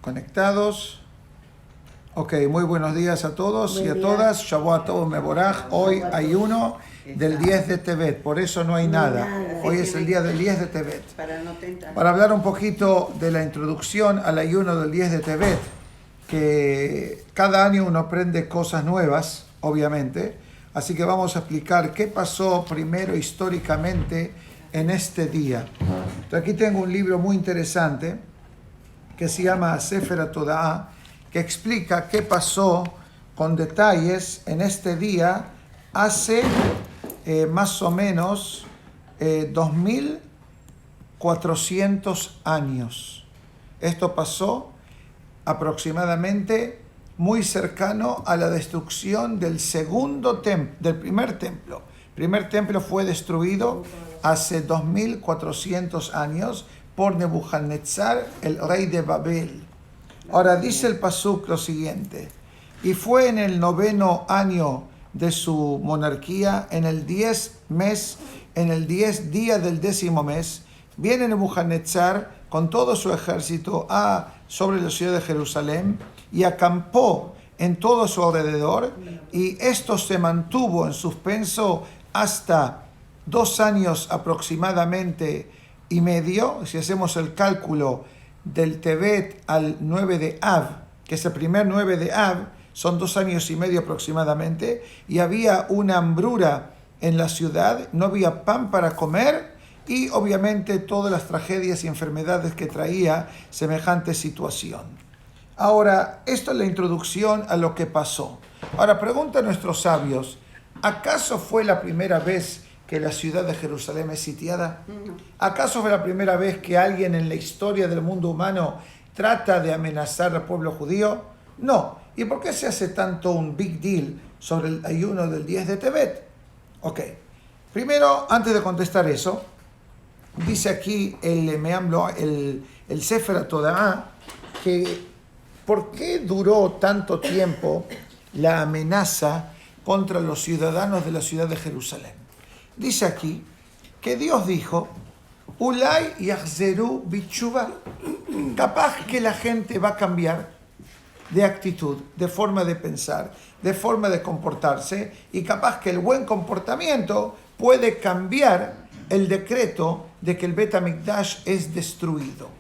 Conectados. Ok, muy buenos días a todos y a todas. Shavuot Tov Mevorach. Hoy ayuno del 10 de Tevet, por eso no hay nada. Hoy es el día del 10 de Tevet. Para hablar un poquito de la introducción al ayuno del 10 de Tevet, que cada año uno aprende cosas nuevas, obviamente. Así que vamos a explicar qué pasó primero históricamente en este día. Entonces, aquí tengo un libro muy interesante que se llama Sefer HaToda'ah, que explica qué pasó con detalles en este día hace más o menos 2400 años. Esto pasó aproximadamente muy cercano a la destrucción del del primer templo. El primer templo fue destruido hace 2400 años por Nebuchadnezzar, el rey de Babel. Ahora dice el pasuk lo siguiente: y fue en el 9º año de su monarquía, en el 10 día del 10º mes, viene Nebuchadnezzar con todo su ejército sobre la ciudad de Jerusalén y acampó en todo su alrededor, y esto se mantuvo en suspenso hasta 2 años aproximadamente y medio. Si hacemos el cálculo del Tevet al 9 de Av, que es el primer 9 de Av, son 2 años y medio aproximadamente, y había una hambruna en la ciudad, no había pan para comer, y obviamente todas las tragedias y enfermedades que traía semejante situación. Ahora, esto es la introducción a lo que pasó. Ahora, preguntan nuestros sabios, ¿acaso fue la primera vez que la ciudad de Jerusalén es sitiada? ¿Acaso fue la primera vez que alguien en la historia del mundo humano trata de amenazar al pueblo judío? No. ¿Y por qué se hace tanto un big deal sobre el ayuno del 10 de Tevet? Ok. Primero, antes de contestar eso, dice aquí el Sefer HaToda'ah que ¿por qué duró tanto tiempo la amenaza contra los ciudadanos de la ciudad de Jerusalén? Dice aquí que Dios dijo, Ulay yachzeru bitshuva, capaz que la gente va a cambiar de actitud, de forma de pensar, de forma de comportarse, y capaz que el buen comportamiento puede cambiar el decreto de que el Bet HaMikdash es destruido.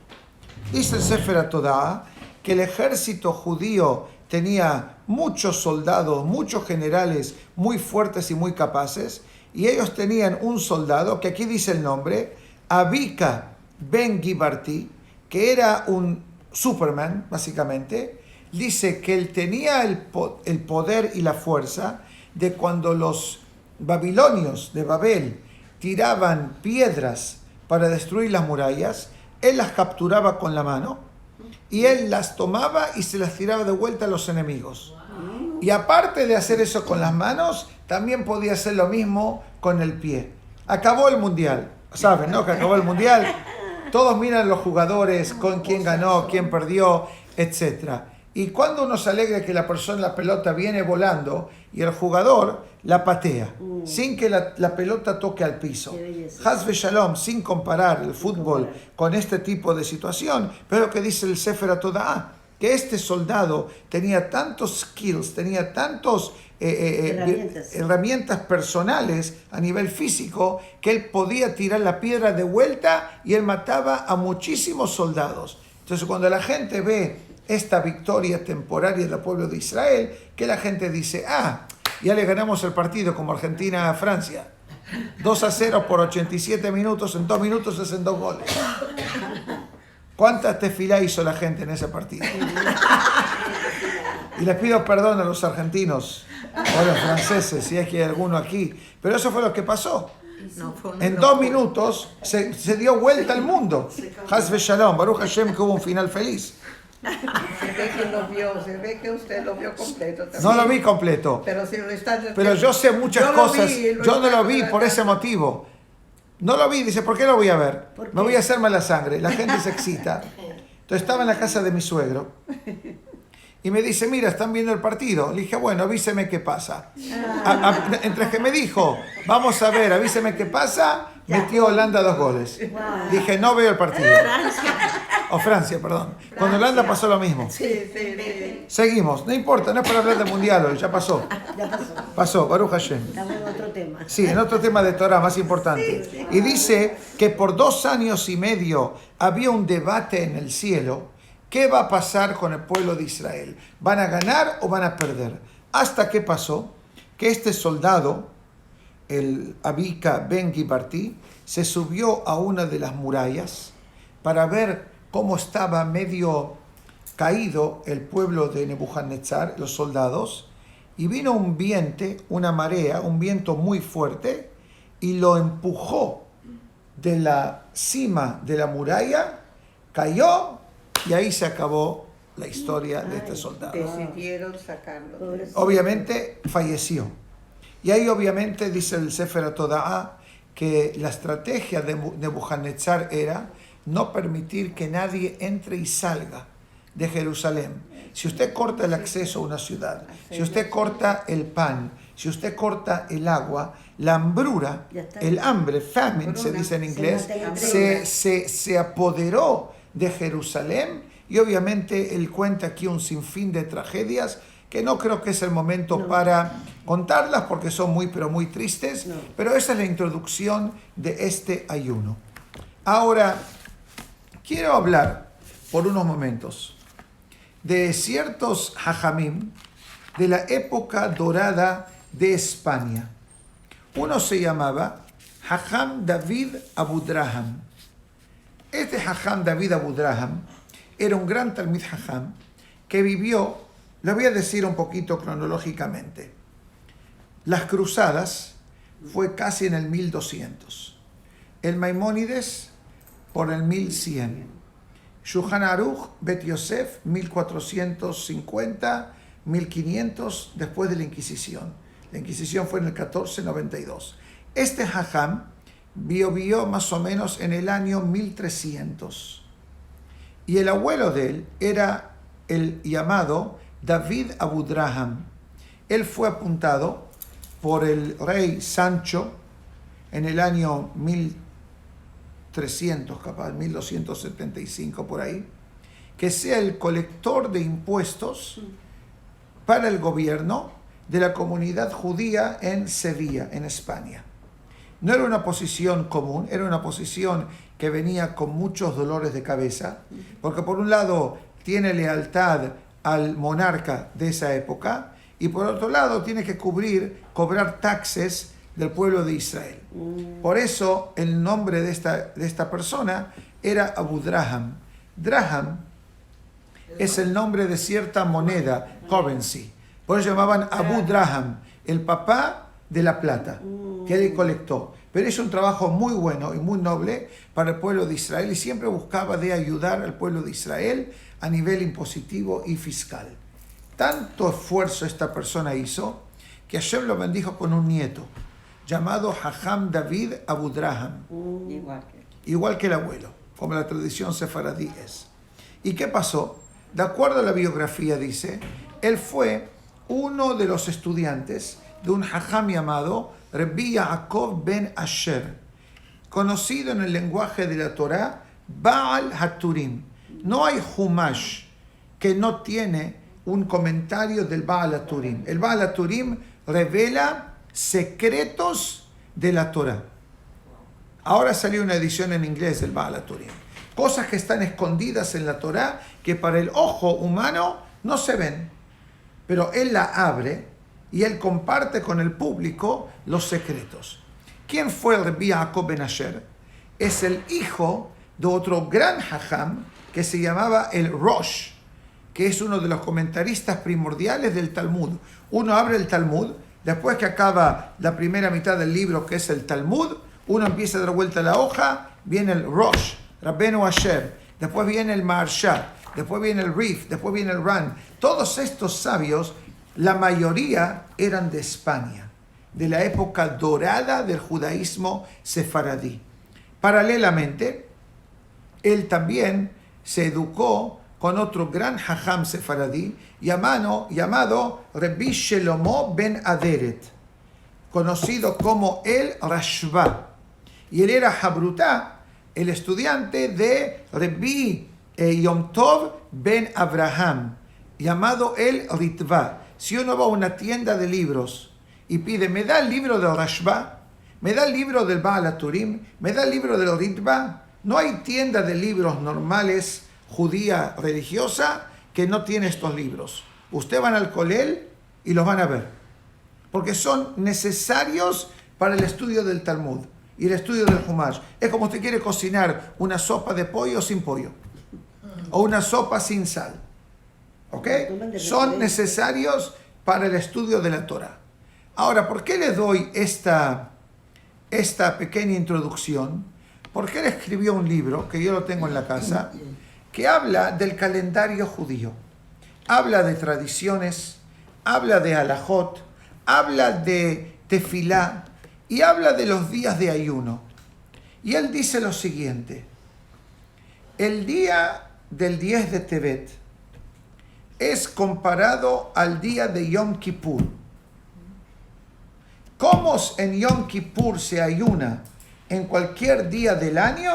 Dice el Sefer HaToda'ah que el ejército judío tenía muchos soldados, muchos generales muy fuertes y muy capaces, y ellos tenían un soldado, que aquí dice el nombre, Abika ben Gibarti, que era un Superman, básicamente. Dice que él tenía el poder y la fuerza de cuando los babilonios de Babel tiraban piedras para destruir las murallas, él las capturaba con la mano y él las tomaba y se las tiraba de vuelta a los enemigos. Y aparte de hacer eso con las manos, también podía hacer lo mismo con el pie. Acabó el mundial, ¿saben, no? Que acabó el mundial. Todos miran los jugadores, con quién ganó, quién perdió, etc. Y cuando uno se alegra que la pelota viene volando y el jugador la patea, sin que la pelota toque al piso. Haz Shalom, sin comparar el fútbol con este tipo de situación, pero que dice el Sefer HaToda'ah, que este soldado tenía tantos skills, tenía tantos herramientas personales a nivel físico, que él podía tirar la piedra de vuelta y él mataba a muchísimos soldados. Entonces, cuando la gente ve esta victoria temporaria del pueblo de Israel, que la gente dice, ya le ganamos el partido como Argentina a Francia, 2-0 por 87 minutos, en 2 minutos hacen 2 goles. ¿Cuántas tefilá hizo la gente en ese partido? Y les pido perdón a los argentinos o a los franceses, si es que hay alguno aquí, pero eso fue lo que pasó. En 2 minutos se dio vuelta al mundo. Haz Shalom, Baruch Hashem, que hubo un final feliz. Se ve que usted lo vio completo también. No lo vi completo. Pero yo sé muchas cosas. Yo no lo vi por ese motivo. No lo vi, dice, ¿por qué lo voy a ver? Me voy a hacer mala sangre. La gente se excita. Entonces estaba en la casa de mi suegro y me dice, mira, están viendo el partido. Le dije, bueno, avíseme qué pasa. Entre que me dijo, vamos a ver, avíseme qué pasa, metió Holanda 2 goles. Dije, no veo el partido. O Francia, perdón. Con Holanda pasó lo mismo. Sí, sí, sí. Seguimos, no importa, no es para hablar de mundial hoy, ya pasó. Ya pasó. Pasó, Baruch Hashem. Estamos en otro tema. Sí, en otro tema de Torah más importante. Y dice que por 2 años y medio había un debate en el cielo. ¿Qué va a pasar con el pueblo de Israel? ¿Van a ganar o van a perder? Hasta que pasó que este soldado, el Abika Ben Gibarti, se subió a una de las murallas para ver cómo estaba medio caído el pueblo de Nebuchadnezzar, los soldados, y vino un viento, una marea, un viento muy fuerte, y lo empujó de la cima de la muralla, cayó, y ahí se acabó la historia de este soldado. Decidieron sacarlo. Obviamente falleció. Y ahí obviamente dice el Sefer HaToda'ah que la estrategia de Nebuchadnezzar era no permitir que nadie entre y salga de Jerusalén. Si usted corta el acceso a una ciudad, si usted corta el pan, si usted corta el agua, la hambruna, el hambre, famine se dice en inglés, se apoderó de Jerusalén, y obviamente él cuenta aquí un sinfín de tragedias que no creo que es el momento para contarlas porque son muy pero muy tristes, pero esa es la introducción de este ayuno. Ahora, quiero hablar por unos momentos de ciertos hajamim de la época dorada de España. Uno se llamaba Hajam David Abudraham. Este Hajam David Abudraham era un gran Talmid Hajam que vivió, le voy a decir un poquito cronológicamente. Las cruzadas fue casi en el 1200. El Maimónides por el 1100. Shulchan Aruch, Bet Yosef, 1450, 1500 después de la Inquisición. La Inquisición fue en el 1492. Este Hajam vivió más o menos en el año 1300. Y el abuelo de él era el llamado David Abudraham. Él fue apuntado por el rey Sancho en el año 1300, capaz, 1275 por ahí, que sea el colector de impuestos para el gobierno de la comunidad judía en Sevilla, en España. No era una posición común, era una posición que venía con muchos dolores de cabeza, porque por un lado tiene lealtad al monarca de esa época, y por otro lado tiene que cobrar taxes del pueblo de Israel. Por eso el nombre de esta persona era Abudraham. Draham es el nombre de cierta moneda, currency. Por eso llamaban Abudraham, el papá de la plata, que él colectó. Pero hizo un trabajo muy bueno y muy noble para el pueblo de Israel, y siempre buscaba de ayudar al pueblo de Israel a nivel impositivo y fiscal. Tanto esfuerzo esta persona hizo que Hashem lo bendijo con un nieto llamado Hajam David Abudraham, igual que el abuelo, como la tradición sefaradí es. ¿Y qué pasó? De acuerdo a la biografía dice, él fue uno de los estudiantes de un Hajam llamado Rabbi Yaakov ben Asher, conocido en el lenguaje de la Torá, Baal HaTurim. No hay Humash que no tiene un comentario del Baal HaTurim. El Baal HaTurim revela secretos de la Torá. Ahora salió una edición en inglés del Baal HaTurim. Cosas que están escondidas en la Torá que para el ojo humano no se ven. Pero él la abre y él comparte con el público los secretos. ¿Quién fue el Rabbi Yaakov ben Asher? Es el hijo de otro gran hajam que se llamaba el Rosh, que es uno de los comentaristas primordiales del Talmud. Uno abre el Talmud, después que acaba la primera mitad del libro, que es el Talmud, uno empieza a dar vuelta a la hoja, viene el Rosh, Rabbenu Asher, después viene el Maharsha, después viene el Rif, después viene el Ran. Todos estos sabios, la mayoría eran de España, de la época dorada del judaísmo sefaradí. Paralelamente, él también se educó con otro gran hajam sefaradí llamado Rabbi Shelomo ben Aderet, conocido como el Rashba. Y él era Habrutá, el estudiante de Rabbi Yom Tov ben Abraham, llamado el Ritva. Si uno va a una tienda de libros y pide, me da el libro del Rashba, me da el libro del Baal HaTurim, me da el libro del Ritva, no hay tienda de libros normales, judía, religiosa, que no tiene estos libros. Ustedes van al Kolel y los van a ver, porque son necesarios para el estudio del Talmud y el estudio del Humash. Es como usted quiere cocinar una sopa de pollo sin pollo, o una sopa sin sal. ¿Ok? Son necesarios para el estudio de la Torah. Ahora, ¿por qué le doy esta pequeña introducción? Porque él escribió un libro, que yo lo tengo en la casa, que habla del calendario judío. Habla de tradiciones, habla de halajot, habla de tefilá y habla de los días de ayuno. Y él dice lo siguiente: el día del 10 de Tevet es comparado al día de Yom Kippur. ¿Cómo en Yom Kippur se ayuna en cualquier día del año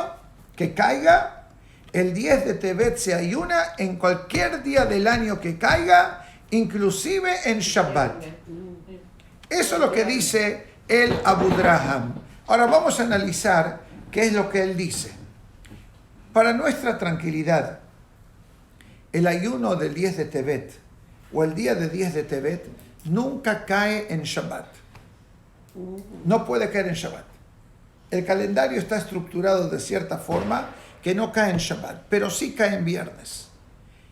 que caiga? El 10 de Tevet se ayuna en cualquier día del año que caiga, inclusive en Shabbat. Eso es lo que dice el Abu Draham. Ahora vamos a analizar qué es lo que él dice. Para nuestra tranquilidad, el ayuno del 10 de Tevet o el día de 10 de Tevet nunca cae en Shabbat. No puede caer en Shabbat. El calendario está estructurado de cierta forma que no cae en Shabbat, pero sí cae en viernes.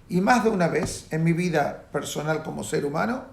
Y más de una vez en mi vida personal como ser humano,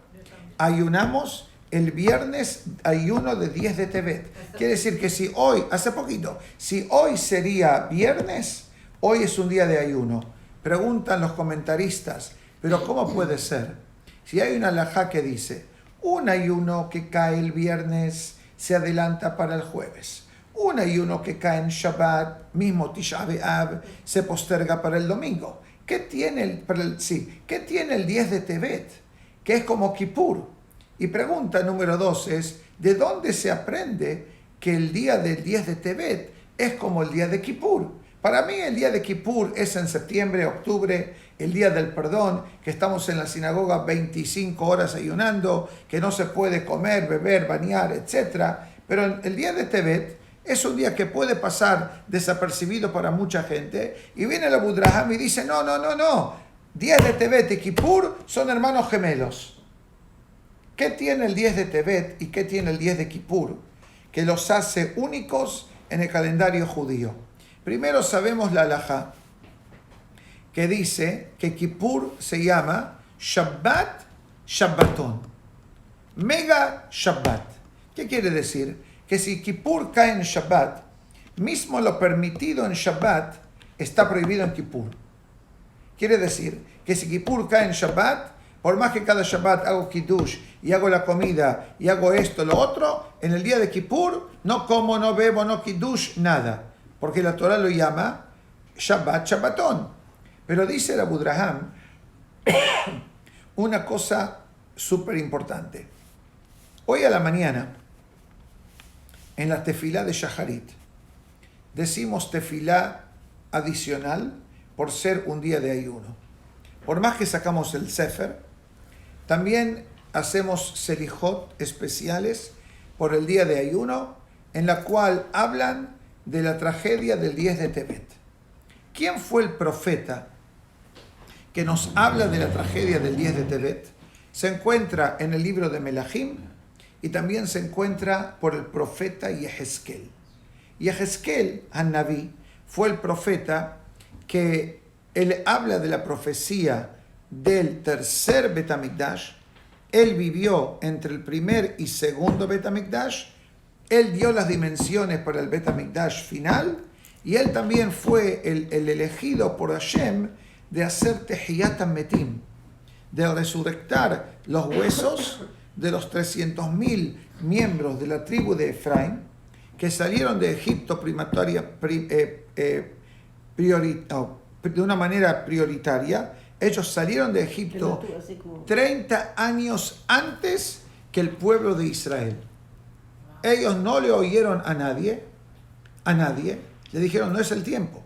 ayunamos el viernes, ayuno de 10 de Tevet. Quiere decir que si hoy, hace poquito, si hoy sería viernes, hoy es un día de ayuno. Preguntan los comentaristas, pero ¿cómo puede ser? Si hay una halajá que dice, un ayuno que cae el viernes se adelanta para el jueves. Un ayuno que cae en Shabbat, mismo Tisha B'Av, se posterga para el domingo. ¿Qué tiene el 10 de Tevet? Que es como Kippur. Y pregunta número 2 es, ¿de dónde se aprende que el día del 10 de Tevet es como el día de Kippur? Para mí el día de Kippur es en septiembre, octubre, el día del perdón, que estamos en la sinagoga 25 horas ayunando, que no se puede comer, beber, bañar, etc. Pero el día de Tevet es un día que puede pasar desapercibido para mucha gente. Y viene el Abu Draham y dice, no. 10 de Tevet y Kippur son hermanos gemelos. ¿Qué tiene el 10 de Tevet y qué tiene el 10 de Kippur? Que los hace únicos en el calendario judío. Primero sabemos la halajá, que dice que Kippur se llama Shabbat Shabbaton. Mega Shabbat. ¿Qué quiere decir? Que si Kippur cae en Shabbat, mismo lo permitido en Shabbat está prohibido en Kippur. Quiere decir que si Kippur cae en Shabbat, por más que cada Shabbat hago Kiddush y hago la comida y hago esto, lo otro, en el día de Kippur no como, no bebo, no Kiddush, nada. Porque la Torah lo llama Shabbat Shabbatón. Pero dice el Abu Draham una cosa súper importante. Hoy a la mañana, en la tefilá de Shaharit, decimos tefilá adicional por ser un día de ayuno. Por más que sacamos el Sefer, también hacemos selijot especiales por el día de ayuno, en la cual hablan de la tragedia del 10 de Tevet. ¿Quién fue el profeta que nos habla de la tragedia del 10 de Tevet? Se encuentra en el libro de Melahim y también se encuentra por el profeta Yehezkel. Yehezkel, An-Naví, fue el profeta que él habla de la profecía del tercer Bet HaMikdash. Él vivió entre el primer y segundo Bet HaMikdash. Él dio las dimensiones para el Bet HaMikdash final y él también fue el elegido por Hashem de hacer Tehiyat HaMetim, de resurrectar los huesos de los 300.000 miembros de la tribu de Efraín que salieron de Egipto de una manera prioritaria. Ellos salieron de Egipto 30 años antes que el pueblo de Israel. Ellos no le oyeron a nadie, le dijeron no es el tiempo.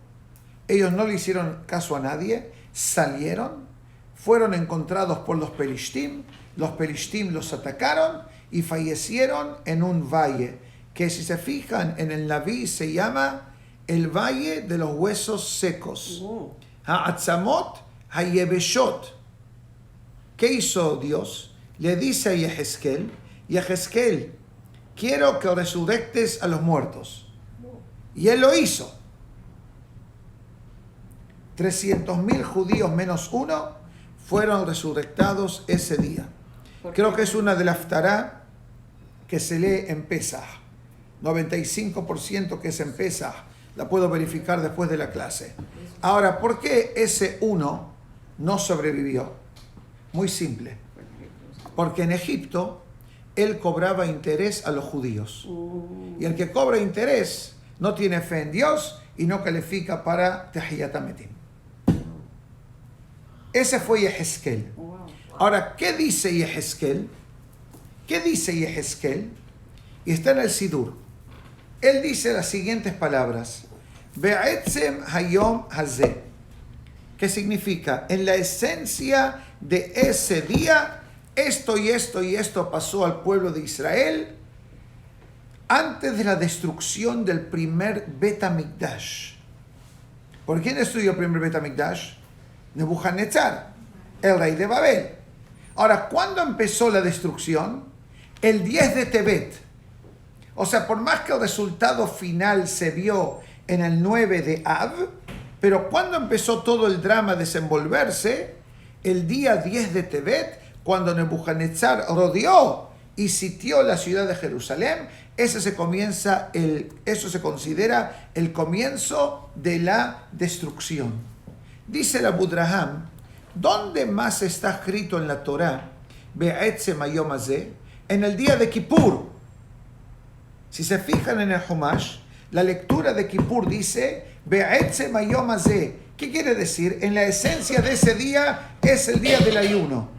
ellos no le hicieron caso a nadie, salieron, fueron encontrados por los pelishtim los atacaron y fallecieron en un valle, que si se fijan en el Naví se llama el valle de los huesos secos. Ha'atzamot ha'yebeshot. ¿Qué hizo Dios? Le dice a Yehezkel, quiero que resurrectes a los muertos. Y él lo hizo. 300.000 judíos menos uno fueron resurrectados ese día. Creo que es una de las Haftará que se lee en Pesaj. 95% que es en Pesaj. La puedo verificar después de la clase. Ahora, ¿por qué ese uno no sobrevivió? Muy simple. Porque en Egipto él cobraba interés a los judíos. Y el que cobra interés no tiene fe en Dios y no califica para Tehiyat HaMetim. Ese fue Yehezkel. Ahora, ¿qué dice Yehezkel? ¿Qué dice Yehezkel? Y está en el Sidur. Él dice las siguientes palabras. Be'etzem hayom hazeh. ¿Qué significa? En la esencia de ese día, esto y esto y esto pasó al pueblo de Israel antes de la destrucción del primer Bet HaMikdash. ¿Por quién destruyó el primer Bet HaMikdash? Nebuchadnezzar, el rey de Babel. Ahora, ¿cuándo empezó la destrucción? El 10 de Tebet. O sea, por más que el resultado final se vio en el 9 de Av, pero cuando empezó todo el drama a desenvolverse, el día 10 de Tebet, cuando Nebuchadnezzar rodeó y sitió la ciudad de Jerusalén, eso se considera el comienzo de la destrucción. Dice el Abu Draham, ¿dónde más está escrito en la Torá? Be'etzem hayom hazeh, en el día de Kippur. Si se fijan en el Humash, la lectura de Kippur dice Be'etzem hayom hazeh. ¿Qué quiere decir? En la esencia de ese día es el día del ayuno.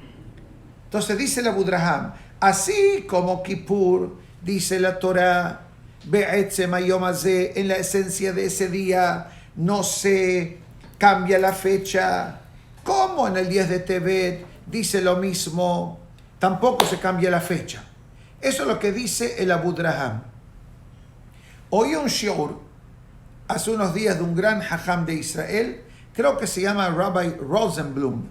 Entonces dice el Abu Draham, así como Kippur, dice la Torá, Be'etzem hayom hazeh, en la esencia de ese día no se cambia la fecha. Como en el 10 de Tebet dice lo mismo, tampoco se cambia la fecha. Eso es lo que dice el Abu Draham. Oí un shiur hace unos días de un gran hajam de Israel, creo que se llama Rabbi Rosenblum,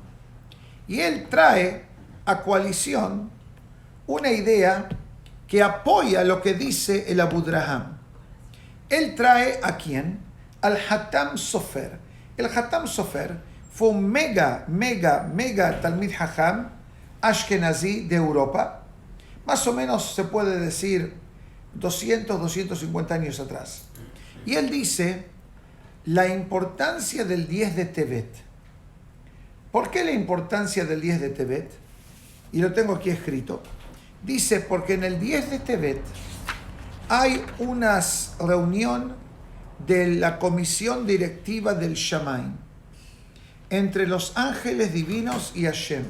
y él trae a coalición una idea que apoya lo que dice el Abu Draham. Él trae ¿a quién? Al Hatam Sofer. El Hatam Sofer fue un mega Talmid Hajam Ashkenazi de Europa, más o menos se puede decir 250 años atrás. Y él dice la importancia del 10 de Tebet. ¿Por qué la importancia del 10 de Tebet? Y lo tengo aquí escrito. Dice, porque en el 10 de Tebet hay una reunión de la comisión directiva del Shamaim entre los ángeles divinos y Hashem,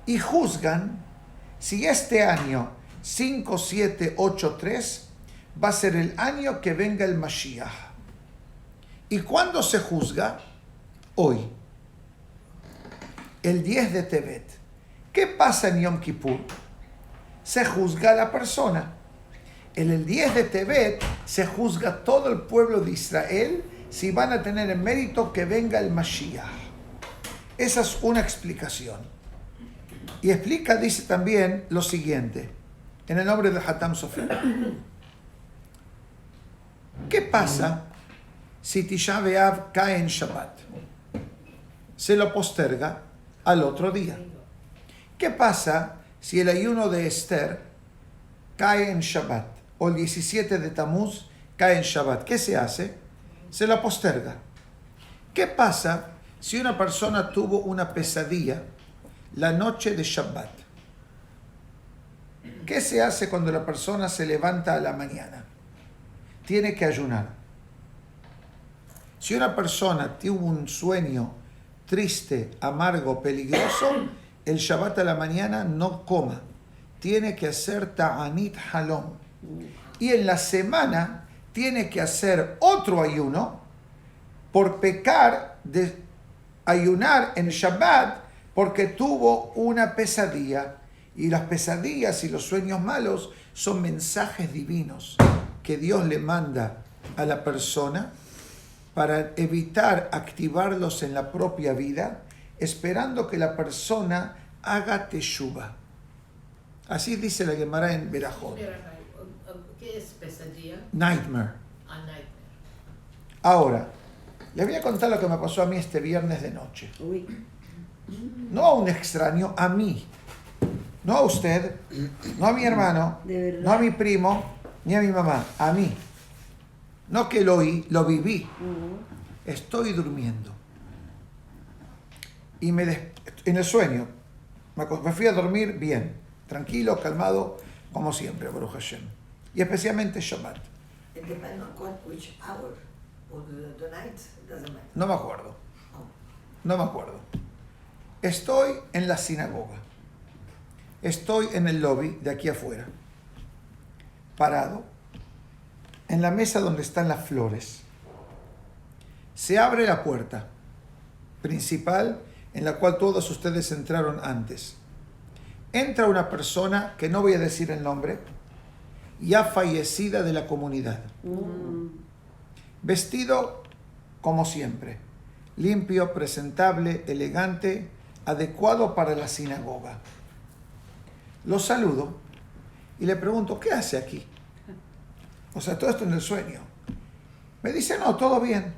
y juzgan si este año 5783 va a ser el año que venga el Mashiach. ¿Y cuándo se juzga? Hoy, el 10 de Tebet. ¿Qué pasa en Yom Kippur? Se juzga a la persona. En el 10 de Tebet se juzga a todo el pueblo de Israel si van a tener el mérito que venga el Mashiach. Esa es una explicación. Y explica, dice también lo siguiente, en el nombre de Hatam Sofer. ¿Qué pasa si Tisha B'Av cae en Shabbat? Se lo posterga al otro día. ¿Qué pasa si el ayuno de Esther cae en Shabbat? O el 17 de Tammuz cae en Shabbat. ¿Qué se hace? Se lo posterga. ¿Qué pasa si una persona tuvo una pesadilla la noche de Shabbat? ¿Qué se hace cuando la persona se levanta a la mañana? Tiene que ayunar. Si una persona tuvo un sueño triste, amargo, peligroso, el Shabbat a la mañana no coma. Tiene que hacer ta'anit halom. Y en la semana tiene que hacer otro ayuno por pecar de ayunar en Shabbat porque tuvo una pesadilla. Y las pesadillas y los sueños malos son mensajes divinos que Dios le manda a la persona para evitar activarlos en la propia vida, esperando que la persona haga teshuva. Así dice la Gemara en Berajot. ¿Qué es pesadilla? Nightmare. A nightmare. Ahora, les voy a contar lo que me pasó a mí este viernes de noche. Uy. No a un extraño, a mí. No a usted, no a mi hermano, ¿De verdad? no a mi primo, ni a mi mamá, a mí. No que lo oí, lo viví. Estoy durmiendo. Y en el sueño, me fui a dormir bien, tranquilo, calmado, como siempre, Baruch Hashem. Y especialmente Shabbat. It depends on which hour or the night, it doesn't matter. No me acuerdo. No me acuerdo. Estoy en la sinagoga. Estoy en el lobby de aquí afuera. Parado. En la mesa donde están las flores. Se abre la puerta principal en la cual todos ustedes entraron antes. Entra una persona, que no voy a decir el nombre, ya fallecida de la comunidad. Vestido como siempre. Limpio, presentable, elegante, adecuado para la sinagoga. Lo saludo y le pregunto, ¿qué hace aquí? O sea, todo esto en el sueño. Me dice, no, todo bien.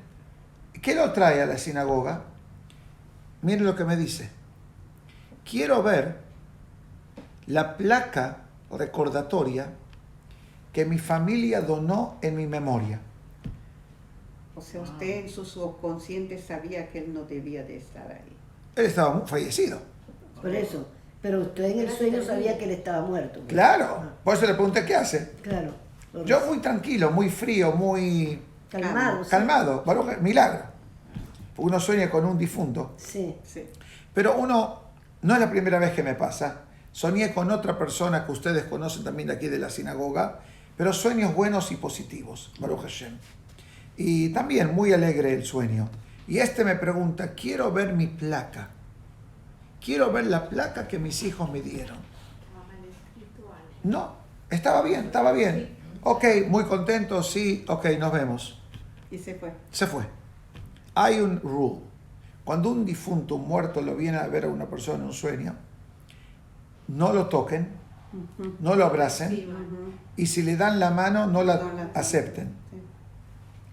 ¿Qué lo trae a la sinagoga? Miren lo que me dice. Quiero ver la placa recordatoria que mi familia donó en mi memoria. O sea, usted en su subconsciente sabía que él no debía de estar ahí. Él estaba fallecido. Por eso. Pero usted en el sueño sabía que él estaba muerto. Claro. Por eso le pregunté, ¿qué hace? Claro. Yo muy tranquilo, muy frío, muy Calmado. sí. calmado. Baruch, milagro. Uno sueña con un difunto. Sí. Sí. Pero no es la primera vez que me pasa. Soñé con otra persona que ustedes conocen también de aquí de la sinagoga, pero sueños buenos y positivos, Baruch Hashem. Y también muy alegre el sueño. Y este me pregunta, quiero ver mi placa. Quiero ver la placa que mis hijos me dieron. No, estaba bien, estaba bien. Ok, muy contento, sí, ok, nos vemos. Y se fue. Se fue. Hay un rule. Cuando un difunto, un muerto, lo viene a ver a una persona en un sueño, no lo toquen, no lo abracen, y si le dan la mano, no la No la- acepten. Sí.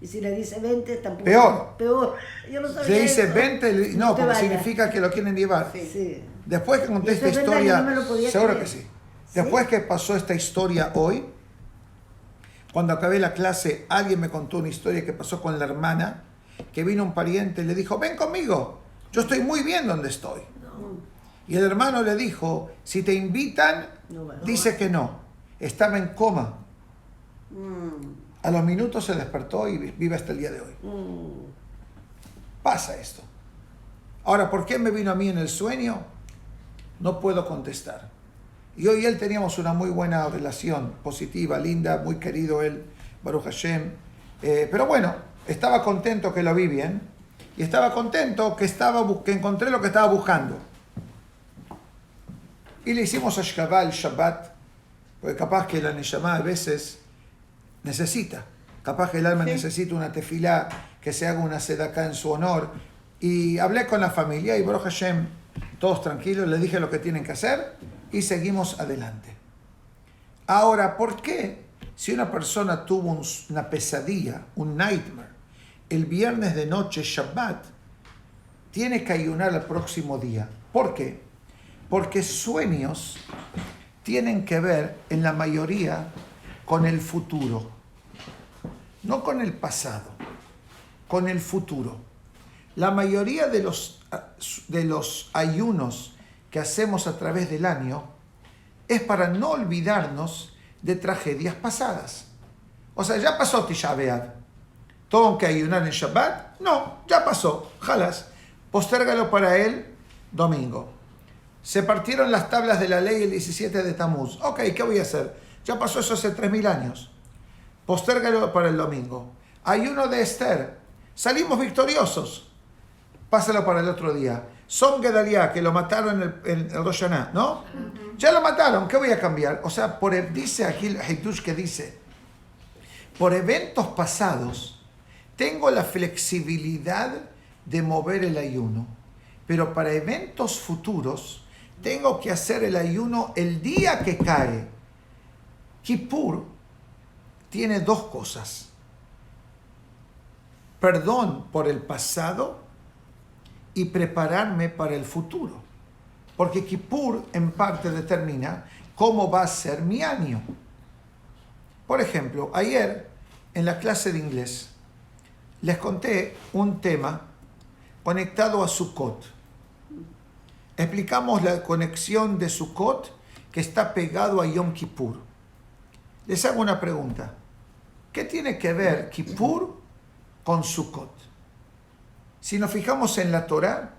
Y si le dice 20, tampoco. Peor. Peor. Yo no sabía Le dice eso. 20, no, Te porque vaya. significa que lo quieren llevar. Sí. Sí. Después que conté ¿Y eso esta es verdad? Yo historia, no me lo podía seguro creer. que sí. Después que pasó esta historia hoy, cuando acabé la clase, alguien me contó una historia que pasó con la hermana, que vino un pariente y le dijo, ven conmigo, yo estoy muy bien donde estoy. Y el hermano le dijo, si te invitan, No va. dice que no. Estaba en coma. A los minutos se despertó y vive hasta el día de hoy. Pasa esto. Ahora, ¿por qué me vino a mí en el sueño? No puedo contestar. Yo y él teníamos una muy buena relación, positiva, linda, muy querido él, Baruch Hashem. Pero bueno, estaba contento que lo vi bien y estaba contento que encontré lo que estaba buscando. Y le hicimos Ashkabah el Shabbat, porque capaz que la Neshama a veces necesita. Capaz que el alma necesita una tefilá, que se haga una sedaká en su honor. Y hablé con la familia y Baruch Hashem, todos tranquilos, les dije lo que tienen que hacer y seguimos adelante. Ahora, ¿por qué si una persona tuvo una pesadilla, un nightmare, el viernes de noche, Shabbat, tiene que ayunar el próximo día? ¿Por qué? Porque sueños tienen que ver, en la mayoría, con el futuro. No con el pasado, con el futuro. La mayoría de los ayunos que hacemos a través del año es para no olvidarnos de tragedias pasadas. O sea, ya pasó Tisha B'Av. ¿Tengo que ayunar en Shabbat? No, ya pasó. Jalas. Postérgalo para el domingo. Se partieron las tablas de la ley el 17 de Tamuz. Ok, ¿qué voy a hacer? Ya pasó eso hace 3000 años. Postérgalo para el domingo. Ayuno de Esther. Salimos victoriosos. Pásalo para el otro día. Som Gedaliah, que lo mataron en el Rosh Hashanah, ¿no? Ya lo mataron, ¿qué voy a cambiar? O sea, dice aquí el Hidush que dice, por eventos pasados, tengo la flexibilidad de mover el ayuno, pero para eventos futuros, tengo que hacer el ayuno el día que cae. Kippur tiene dos cosas. Perdón por el pasado y prepararme para el futuro. Porque Kippur en parte determina cómo va a ser mi año. Por ejemplo, ayer en la clase de inglés les conté un tema conectado a Sukkot. Explicamos la conexión de Sukkot que está pegado a Yom Kippur. Les hago una pregunta. ¿Qué tiene que ver Kippur con Sukkot? Si nos fijamos en la Torá,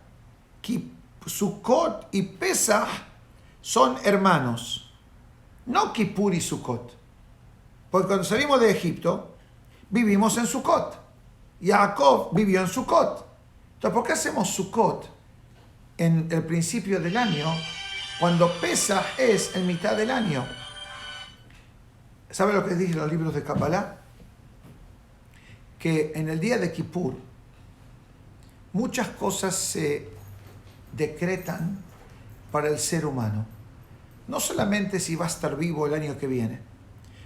Sukkot y Pesach son hermanos, no Kippur y Sukkot. Porque cuando salimos de Egipto, vivimos en Sukkot. Jacob vivió en Sukkot. Entonces, ¿por qué hacemos Sukkot en el principio del año cuando Pesach es en mitad del año? ¿Sabe lo que dicen los libros de Kabbalah? Que en el día de Kippur muchas cosas se decretan para el ser humano. No solamente si va a estar vivo el año que viene.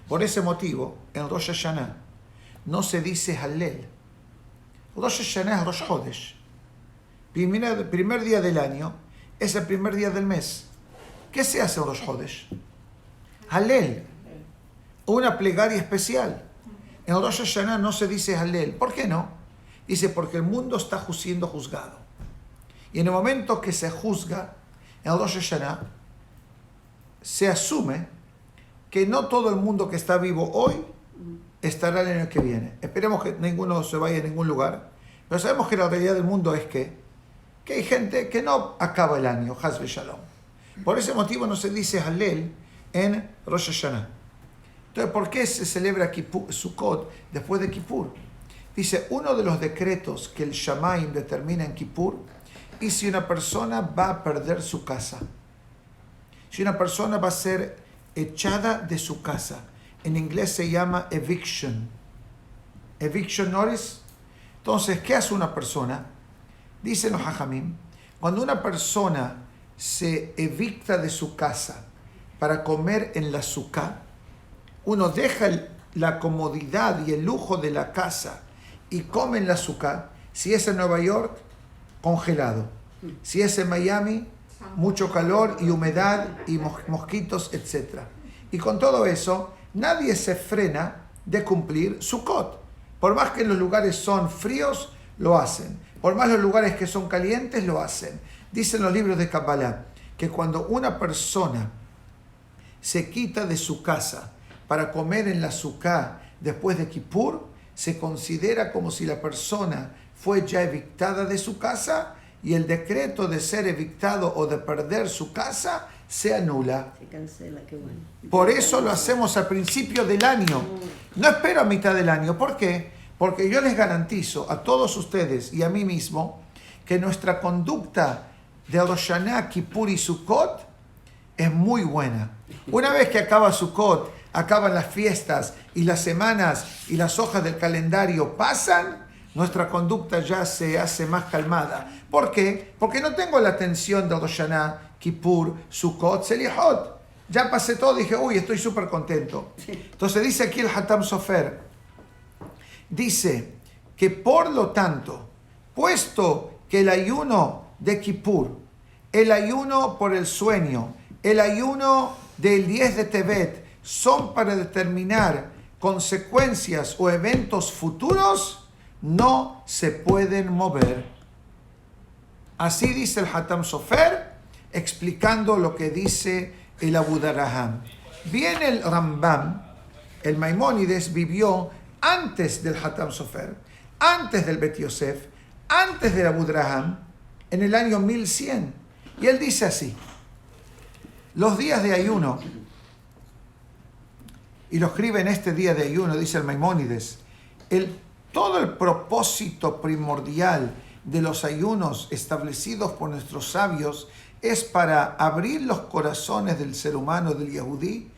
Por ese motivo, en Rosh Hashanah no se dice Hallel. Rosh Hashanah es Rosh Chodesh. Primer día del año es el primer día del mes. ¿Qué se hace en Rosh Chodesh? Hallel. Una plegaria especial. En Rosh Hashanah no se dice Hallel. ¿Por qué no? Dice, porque el mundo está siendo juzgado. Y en el momento que se juzga, en Rosh Hashanah, se asume que no todo el mundo que está vivo hoy estará el año que viene. Esperemos que ninguno se vaya a ningún lugar. Pero sabemos que la realidad del mundo es que hay gente que no acaba el año, Haz Shalom. Por ese motivo no se dice Hallel en Rosh Hashanah. Entonces, ¿por qué se celebra Sukkot después de Kippur? Dice, uno de los decretos que el Shamaim determina en Kippur es si una persona va a perder su casa. Si una persona va a ser echada de su casa. En inglés se llama eviction. Eviction notice. Entonces, ¿qué hace una persona? Dicen los hajamim, cuando una persona se evicta de su casa para comer en la sukkah, uno deja la comodidad y el lujo de la casa y come en la sukkah. Si es en Nueva York, congelado. Si es en Miami, mucho calor y humedad y mosquitos, etc. Y con todo eso, nadie se frena de cumplir Sukkot. Por más que los lugares son fríos, lo hacen. Por más los lugares que son calientes, lo hacen. Dicen los libros de Kabbalah que cuando una persona se quita de su casa para comer en la sukkah después de Kippur, se considera como si la persona fue ya evictada de su casa y el decreto de ser evictado o de perder su casa se anula. Se cancela, qué bueno. Por eso lo hacemos al principio del año. No espero a mitad del año. ¿Por qué? Porque yo les garantizo a todos ustedes y a mí mismo que nuestra conducta de Rosh Hashanah, Kippur y Sukkot es muy buena. Una vez que acaba Sukkot, acaban las fiestas y las semanas y las hojas del calendario pasan, nuestra conducta ya se hace más calmada. ¿Por qué? Porque no tengo la tensión de Rosh Hashanah, Kippur, Sukkot, Selichot. Ya pasé todo, dije, uy, estoy súper contento. Entonces dice aquí el Hatam Sofer, dice que por lo tanto, puesto que el ayuno de Kippur, el ayuno por el sueño, el ayuno del 10 de Tevet son para determinar consecuencias o eventos futuros, no se pueden mover. Así dice el Hatam Sofer, explicando lo que dice el Abu Daraham. Viene el Rambam, el Maimónides vivió antes del Hatam Sofer, antes del Bet Yosef, antes del Abu Daraham, en el año 1100. Y él dice así, los días de ayuno, y lo escribe en este día de ayuno, dice el Maimónides, todo el propósito primordial de los ayunos establecidos por nuestros sabios es para abrir los corazones del ser humano, del Yehudí,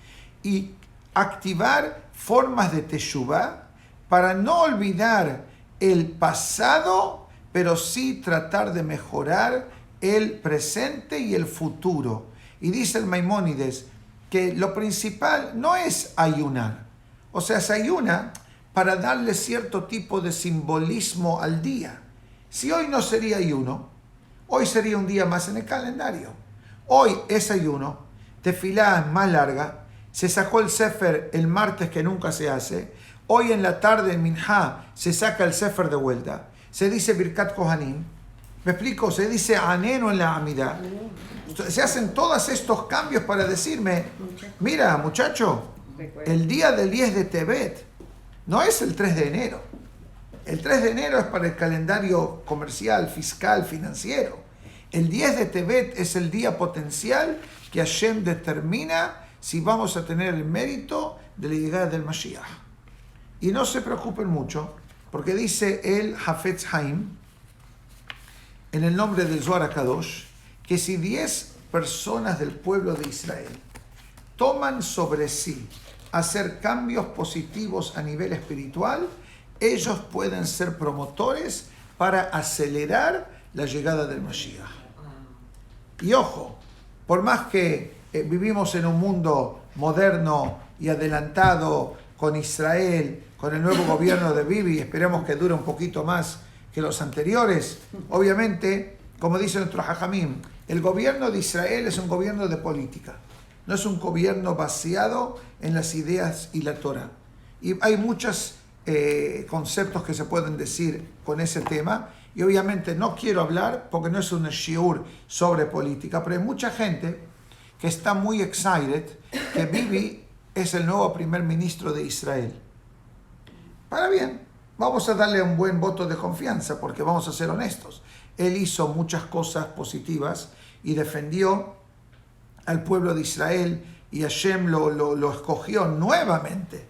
y activar formas de teshuvah para no olvidar el pasado, pero sí tratar de mejorar el presente y el futuro. Y dice el Maimónides que lo principal no es ayunar. O sea, se ayuna para darle cierto tipo de simbolismo al día. Si hoy no sería ayuno, hoy sería un día más en el calendario. Hoy es ayuno, tefilá es más larga, se sacó el sefer el martes que nunca se hace, hoy en la tarde en Minjá se saca el sefer de vuelta, se dice Birkat Kohanim, me explico, se dice Aneno en la Amidá. Se hacen todos estos cambios para decirme, mira muchacho, el día del 10 de Tebet no es el 3 de enero. El 3 de enero es para el calendario comercial, fiscal, financiero. El 10 de Tebet es el día potencial que Hashem determina si vamos a tener el mérito de la llegada del Mashiach. Y no se preocupen mucho, porque dice el Hafetz Haim, en el nombre del Zohar HaKadosh, que si 10 personas del pueblo de Israel toman sobre sí hacer cambios positivos a nivel espiritual, ellos pueden ser promotores para acelerar la llegada del Mashiach. Y ojo, por más que vivimos en un mundo moderno y adelantado con Israel, con el nuevo gobierno de Bibi, esperemos que dure un poquito más que los anteriores, obviamente, como dice nuestro Jajamim, el gobierno de Israel es un gobierno de política, no es un gobierno vaciado en las ideas y la Torah. Y hay muchos conceptos que se pueden decir con ese tema, y obviamente no quiero hablar porque no es un shiur sobre política, pero hay mucha gente que está muy excited que Bibi es el nuevo primer ministro de Israel. Para bien, vamos a darle un buen voto de confianza porque vamos a ser honestos. Él hizo muchas cosas positivas y defendió al pueblo de Israel y Hashem lo escogió nuevamente.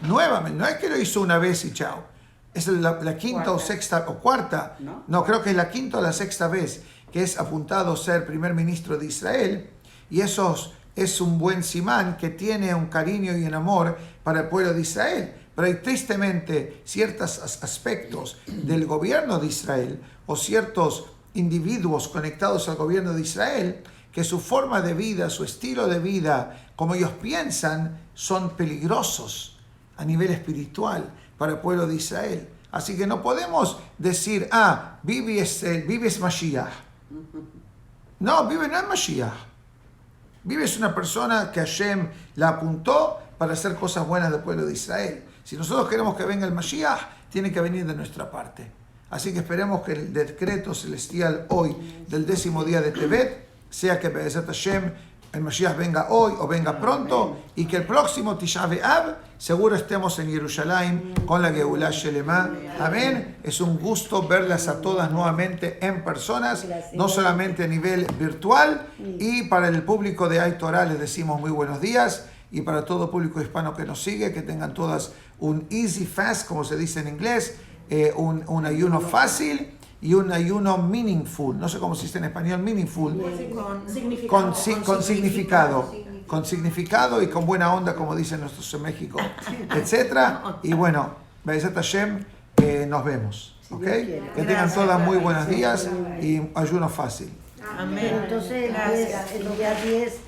Nuevamente, no es que lo hizo una vez y chao. Es la quinta Cuarta. o sexta o cuarta, no, creo que es la quinta o la sexta vez que es apuntado a ser primer ministro de Israel, y eso es un buen simán que tiene un cariño y un amor para el pueblo de Israel. Pero hay tristemente ciertos aspectos del gobierno de Israel o ciertos individuos conectados al gobierno de Israel que su forma de vida, su estilo de vida, como ellos piensan, son peligrosos a nivel espiritual para el pueblo de Israel. Así que no podemos decir, Bibi es Mashiach. No, Bibi no es Mashiach. Bibi es una persona que Hashem la apuntó para hacer cosas buenas del pueblo de Israel. Si nosotros queremos que venga el Mashiach, tiene que venir de nuestra parte. Así que esperemos que el decreto celestial hoy del 10º día de Tebet sea que Be'ezat Hashem el Mashiach venga hoy o venga pronto, y que el próximo Tisha B'Av seguro estemos en Jerusalén con la Geulah Shelema. Amén. Es un gusto verlas a todas nuevamente en personas, no solamente a nivel virtual. Y para el público de Ay Torah les decimos muy buenos días, y para todo público hispano que nos sigue, que tengan todas un easy fast, como se dice en inglés, un ayuno fácil y un ayuno meaningful, no sé cómo se dice en español, meaningful, con significado y con buena onda, como dicen nuestros en México, etc. Y bueno, Be'ezat Hashem, nos vemos, ¿ok? Que tengan todas muy buenos días y ayuno fácil. Amén. Entonces el día 10